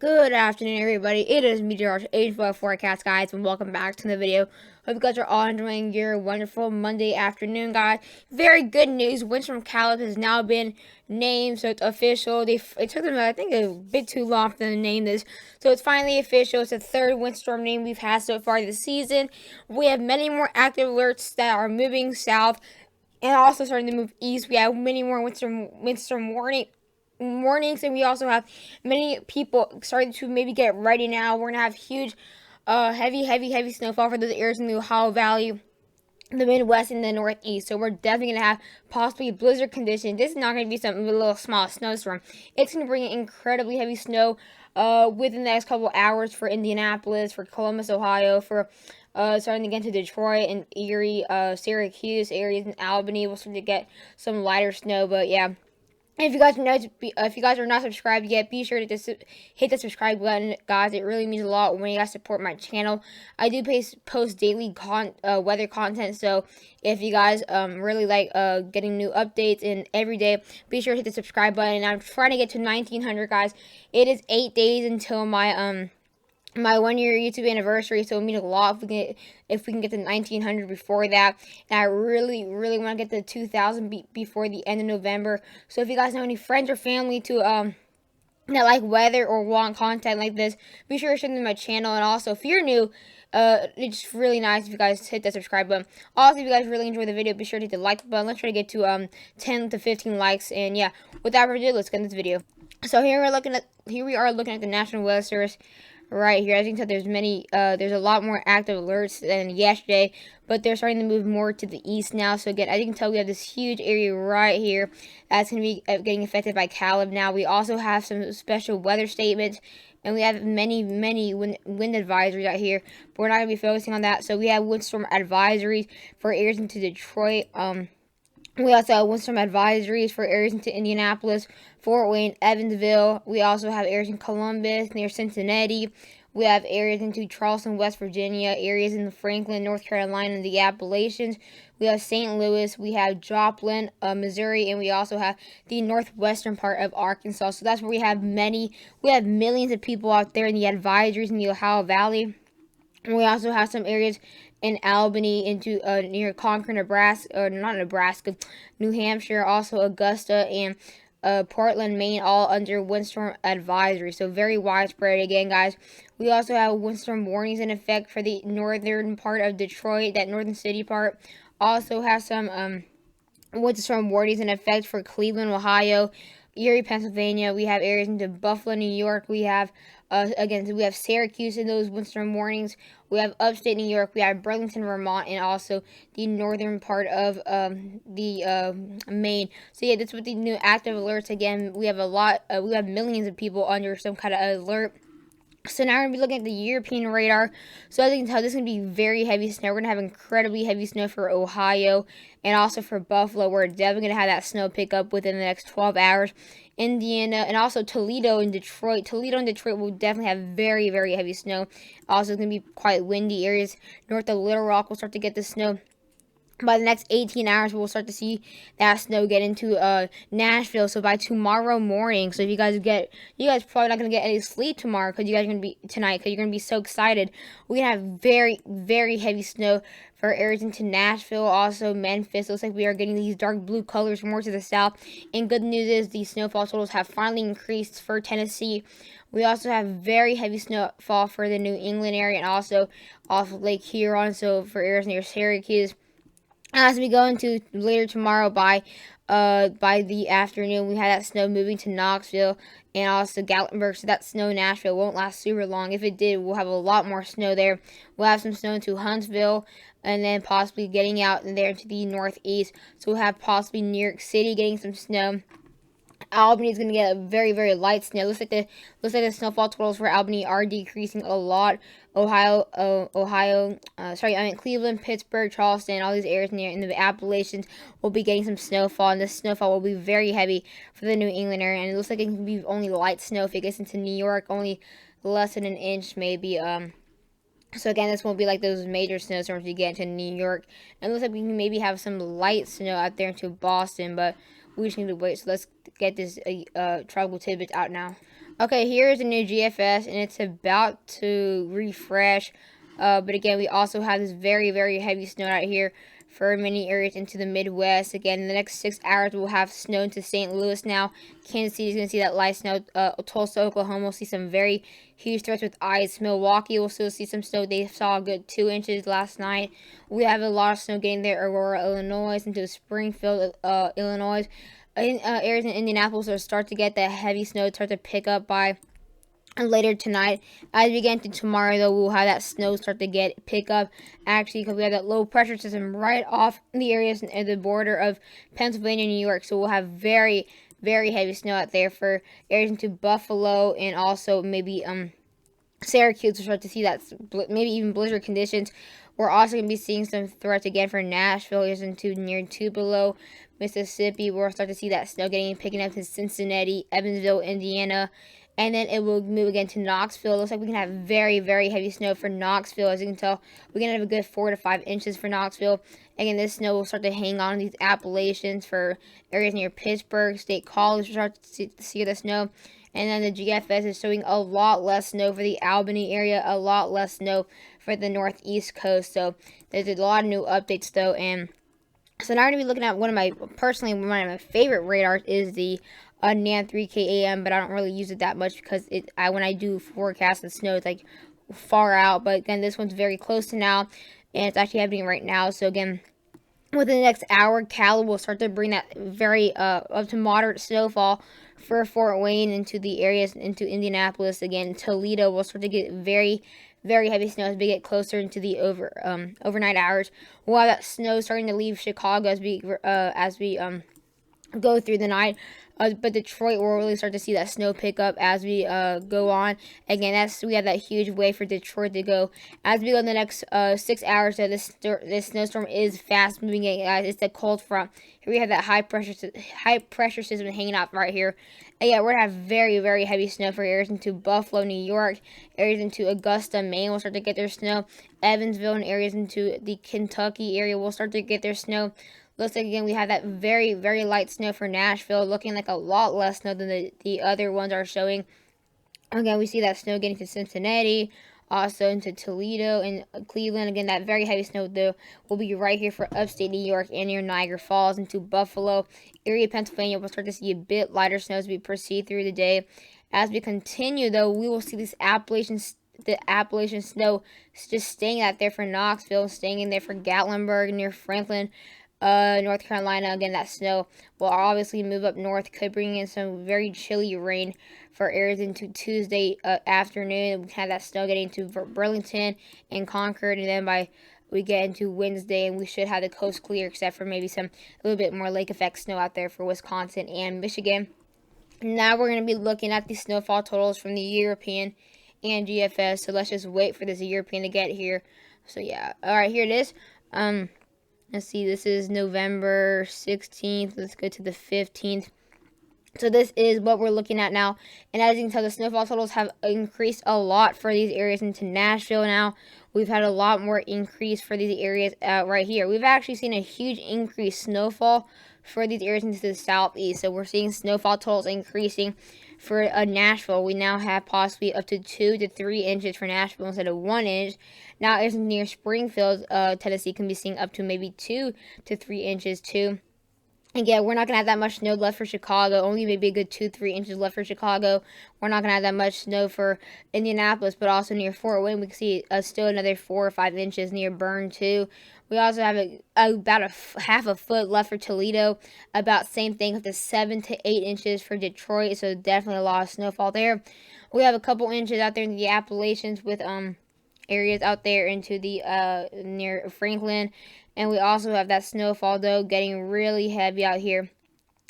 Good afternoon, everybody. It is Meteor 84 Forecast, guys, and welcome back to the video. Hope you guys are all enjoying your wonderful Monday afternoon, guys. Very good news. Windstorm Caleb has now been named, so it's official. It took them, I think, a bit too long for them to name this, so it's finally official. It's the third windstorm name we've had so far this season. We have many more active alerts that are moving south and also starting to move east. We have many more windstorm warnings, and we also have many people starting to maybe get ready now. We're gonna have huge heavy snowfall for those areas in the Ohio Valley, the Midwest, and the Northeast. So we're definitely gonna have possibly blizzard conditions. This is not gonna be some little small snowstorm. It's gonna bring incredibly heavy snow within the next couple hours for Indianapolis, for Columbus, Ohio, for starting to get to Detroit and Erie, Syracuse areas, and Albany. We'll start to get some lighter snow, but yeah. If you guys are not subscribed yet, be sure to hit the subscribe button, guys. It really means a lot when you guys support my channel. I do post daily weather content, so if you guys really like getting new updates and every day, be sure to hit the subscribe button. I'm trying to get to 1900, guys. It is 8 days until my 1 year YouTube anniversary, so it means a lot if we can get to 1900 before that. And I really want to get to 2000 before the end of November. So if you guys know any friends or family to that like weather or want content like this, be sure to share them to my channel. And also, if you're new, it's really nice if you guys hit that subscribe button. Also, if you guys really enjoy the video, be sure to hit the like button. Let's try to get to 10 to 15 likes. And yeah, without further ado, let's get into this video. So here we are looking at the National Weather Service right here. As you can tell, there's a lot more active alerts than yesterday, but they're starting to move more to the east now. So again, as you can tell, we have this huge area right here that's going to be getting affected by Caleb now. We also have some special weather statements, and we have many wind advisories out here, but we're not going to be focusing on that. So we have windstorm advisories for areas into Detroit. We also have windstorm advisories for areas into Indianapolis, Fort Wayne, Evansville. We also have areas in Columbus, near Cincinnati. We have areas into Charleston, West Virginia, areas in Franklin, North Carolina, and the Appalachians. We have St. Louis. We have Joplin, Missouri, and we also have the northwestern part of Arkansas. So that's where we have millions of people out there in the advisories in the Ohio Valley. And we also have some areas in Albany, into near Concord, Nebraska, or not Nebraska, New Hampshire, also Augusta, and Portland, Maine, all under windstorm advisory. So very widespread again, guys. We also have windstorm warnings in effect for the northern part of Detroit. That northern city part also has some windstorm warnings in effect for Cleveland, Ohio, Erie, Pennsylvania. We have areas into Buffalo, New York. We have we have Syracuse in those windstorm warnings. We have upstate New York. We have Burlington, Vermont, and also the northern part of Maine. So yeah, that's with the new active alerts. Again, we have we have millions of people under some kind of alert. So now we're going to be looking at the European radar. So as you can tell, this is going to be very heavy snow. We're going to have incredibly heavy snow for Ohio and also for Buffalo. We're definitely going to have that snow pick up within the next 12 hours. Indiana and also Toledo and Detroit. Toledo and Detroit will definitely have very heavy snow. Also, it's going to be quite windy areas. North of Little Rock will start to get the snow. By the next 18 hours, we'll start to see that snow get into Nashville. So by tomorrow morning, so if you guys probably not gonna get any sleep tomorrow because you're gonna be so excited. We're gonna have very heavy snow for areas into Nashville, also Memphis. Looks like we are getting these dark blue colors more to the south. And good news is the snowfall totals have finally increased for Tennessee. We also have very heavy snowfall for the New England area and also off Lake Huron. So for areas near Syracuse. As we go into later tomorrow by the afternoon, we had that snow moving to Knoxville and also Gatlinburg. So that snow in Nashville won't last super long. If it did, we'll have a lot more snow there. We'll have some snow into Huntsville and then possibly getting out in there to the northeast. So we'll have possibly New York City getting some snow. Albany is going to get a very light snow. Looks like the snowfall totals for Albany are decreasing a lot. Cleveland, Pittsburgh, Charleston, all these areas near in the Appalachians will be getting some snowfall, and this snowfall will be very heavy for the New England area. And it looks like it can be only light snow if it gets into New York, only less than an inch maybe. So again, this won't be like those major snowstorms you get into New York. And it looks like we can maybe have some light snow out there into Boston, but we just need to wait. So let's get this tribal tidbits out now. Okay, here's a new GFS, and it's about to refresh. But again, we also have this very heavy snow out here for many areas into the Midwest. Again, in the next 6 hours, we'll have snow into St. Louis now. Kansas City is going to see that light snow. Tulsa, Oklahoma will see some very huge threats with ice. Milwaukee will still see some snow. They saw a good 2 inches last night. We have a lot of snow getting there. Aurora, Illinois, into Springfield, Illinois. Areas in Indianapolis will start to get that heavy snow start to pick up by later tonight. As we get into tomorrow, though, we'll have that snow start to pick up, actually, because we have that low pressure system right off the areas at the border of Pennsylvania and New York. So we'll have very heavy snow out there for areas into Buffalo, and also maybe Syracuse will start to see that, maybe even blizzard conditions. We're also going to be seeing some threats again for Nashville, is into near Tupelo, Mississippi. We'll start to see that snow picking up to Cincinnati, Evansville, Indiana. And then it will move again to Knoxville. It looks like we can have very heavy snow for Knoxville. As you can tell, we're going to have a good 4 to 5 inches for Knoxville. Again, this snow will start to hang on these Appalachians for areas near Pittsburgh. State College will start to see the snow. And then the GFS is showing a lot less snow for the Albany area, a lot less snow for the northeast coast. So there's a lot of new updates, though. And so now we're going to be looking at one of my favorite radars is the NAN 3K AM, but I don't really use it that much because when I do forecast the snow, it's like far out. But again, this one's very close to now, and it's actually happening right now. So again, within the next hour, Cal will start to bring that very up to moderate snowfall for Fort Wayne into the areas into Indianapolis. Again, Toledo will start to get very heavy snow as we get closer into the overnight hours. We'll have that snow starting to leave Chicago as we go through the night. But Detroit will really start to see that snow pick up as we go on. Again, we have that huge wave for Detroit to go. As we go in the next 6 hours, so this snowstorm is fast moving, guys. It's the cold front. Here we have that high pressure system hanging out right here. And yeah, we're gonna have very heavy snow for areas into Buffalo, New York, areas into Augusta, Maine will start to get their snow. Evansville and areas into the Kentucky area will start to get their snow. Looks like, again, we have that very light snow for Nashville, looking like a lot less snow than the other ones are showing. Again, we see that snow getting to Cincinnati, also into Toledo and Cleveland. Again, that very heavy snow, though, will be right here for upstate New York and near Niagara Falls into Buffalo. Area of Pennsylvania will start to see a bit lighter snow as we proceed through the day. As we continue, though, we will see this Appalachian snow just staying out there for Knoxville, staying in there for Gatlinburg, near Franklin, North Carolina. Again, that snow will obviously move up north, could bring in some very chilly rain for areas into Tuesday afternoon. We have that snow getting into Burlington and Concord, and then we get into Wednesday, and we should have the coast clear, except for maybe a little bit more lake effect snow out there for Wisconsin and Michigan. Now we're going to be looking at the snowfall totals from the European and GFS. So let's just wait for this European to get here. So yeah, all right, here it is. Let's see, this is November 16th. Let's go to the 15th. So this is what we're looking at now. And as you can tell, the snowfall totals have increased a lot for these areas into Nashville now. We've had a lot more increase for these areas right here. We've actually seen a huge increase snowfall for these areas into the southeast. So we're seeing snowfall totals increasing for Nashville. We now have possibly up to 2 to 3 inches for Nashville instead of 1 inch. Now, as near Springfield, Tennessee, can be seeing up to maybe 2 to 3 inches too. Again, we're not going to have that much snow left for Chicago. Only maybe a good 2-3 inches left for Chicago. We're not going to have that much snow for Indianapolis, but also near Fort Wayne, we can see still another 4 or 5 inches near Bern too. We also have about half a foot left for Toledo. About same thing, up to 7 to 8 inches for Detroit. So definitely a lot of snowfall there. We have a couple inches out there in the Appalachians with areas out there into the near Franklin. And we also have that snowfall, though, getting really heavy out here.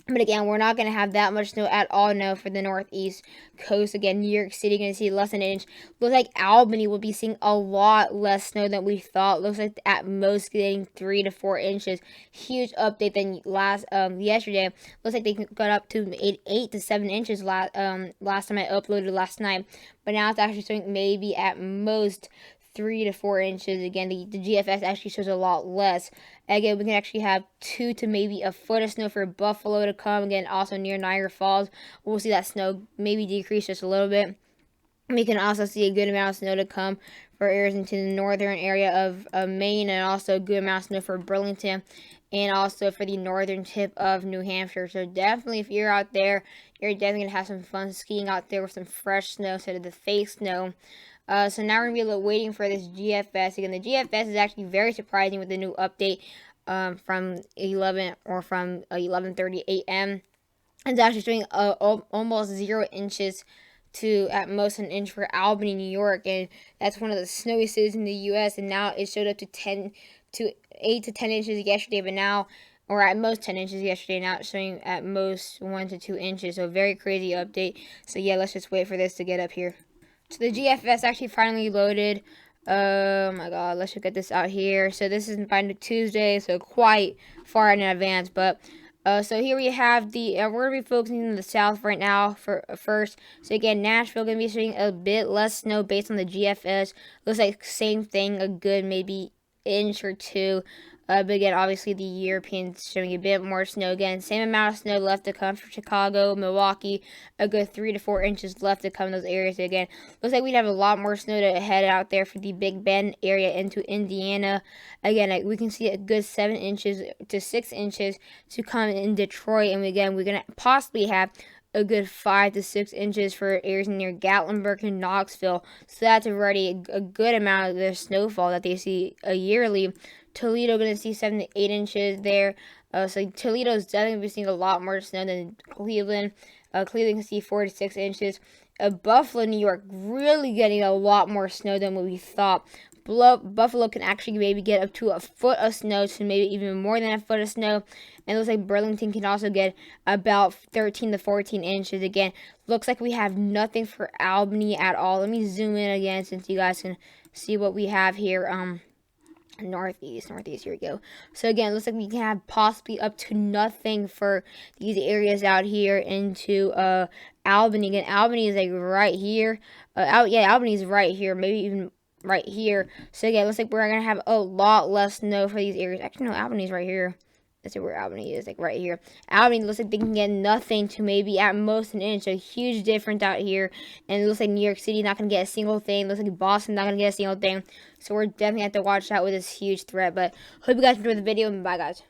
But again, we're not going to have that much snow at all now for the northeast coast. Again, New York City going to see less than an inch. Looks like Albany will be seeing a lot less snow than we thought. Looks like at most getting 3 to 4 inches. Huge update than yesterday. Looks like they got up to 8 to 7 inches last time I uploaded last night. But now it's actually showing maybe at most 3 to 4 inches. Again, the GFS actually shows a lot less. Again, we can actually have 2 to maybe a foot of snow for Buffalo to come. Again, also near Niagara Falls, we'll see that snow maybe decrease just a little bit. We can also see a good amount of snow to come for areas into the northern area of Maine, and also a good amount of snow for Burlington, and also for the northern tip of New Hampshire. So definitely, if you're out there, you're definitely going to have some fun skiing out there with some fresh snow instead of the fake snow. So now we're going to be waiting for this GFS. Again, the GFS is actually very surprising with the new update from 11:30 a.m. It's actually showing almost 0 inches to at most an inch for Albany, New York, and that's one of the snowiest cities in the U.S. And now it showed up to 8 to 10 inches yesterday, but now, or at most 10 inches yesterday. Now it's showing at most 1 to 2 inches. So very crazy update. So yeah, let's just wait for this to get up here. So the GFS actually finally loaded. Oh my god, let's just get this out here. So this is by Tuesday, so quite far in advance, but. So here we have the, we're going to be focusing on the south right now first. So again, Nashville going to be seeing a bit less snow based on the GFS. Looks like same thing, a good maybe inch or 2. But again, obviously the Europeans showing a bit more snow. Again, same amount of snow left to come for Chicago, Milwaukee, a good 3 to 4 inches left to come in those areas. Again, looks like we'd have a lot more snow to head out there for the Big Bend area into Indiana. Again, we can see a good 7 inches to 6 inches to come in Detroit. And again, we're going to possibly have a good 5 to 6 inches for areas near Gatlinburg and Knoxville. So that's already a good amount of the snowfall that they see yearly. Toledo going to see 7 to 8 inches there. So Toledo is definitely going to be seeing a lot more snow than Cleveland. Cleveland can see 4 to 6 inches. Buffalo, New York, really getting a lot more snow than what we thought. Buffalo can actually maybe get up to a foot of snow, to maybe even more than a foot of snow. And it looks like Burlington can also get about 13 to 14 inches. Again, looks like we have nothing for Albany at all. Let me zoom in again since you guys can see what we have here. Northeast, here we go. So again, looks like we can have possibly up to nothing for these areas out here into Albany. Again, Albany is like right here. Albany is right here, maybe even right here. So again, looks like we're gonna have a lot less snow for these areas. Actually, no, Albany's right here. Let's see where Albany is, like right here. Albany looks like they can get nothing to maybe at most an inch. So huge difference out here. And it looks like New York City not going to get a single thing. It looks like Boston not going to get a single thing. So we're definitely have to watch out with this huge threat. But hope you guys enjoyed the video, and bye guys.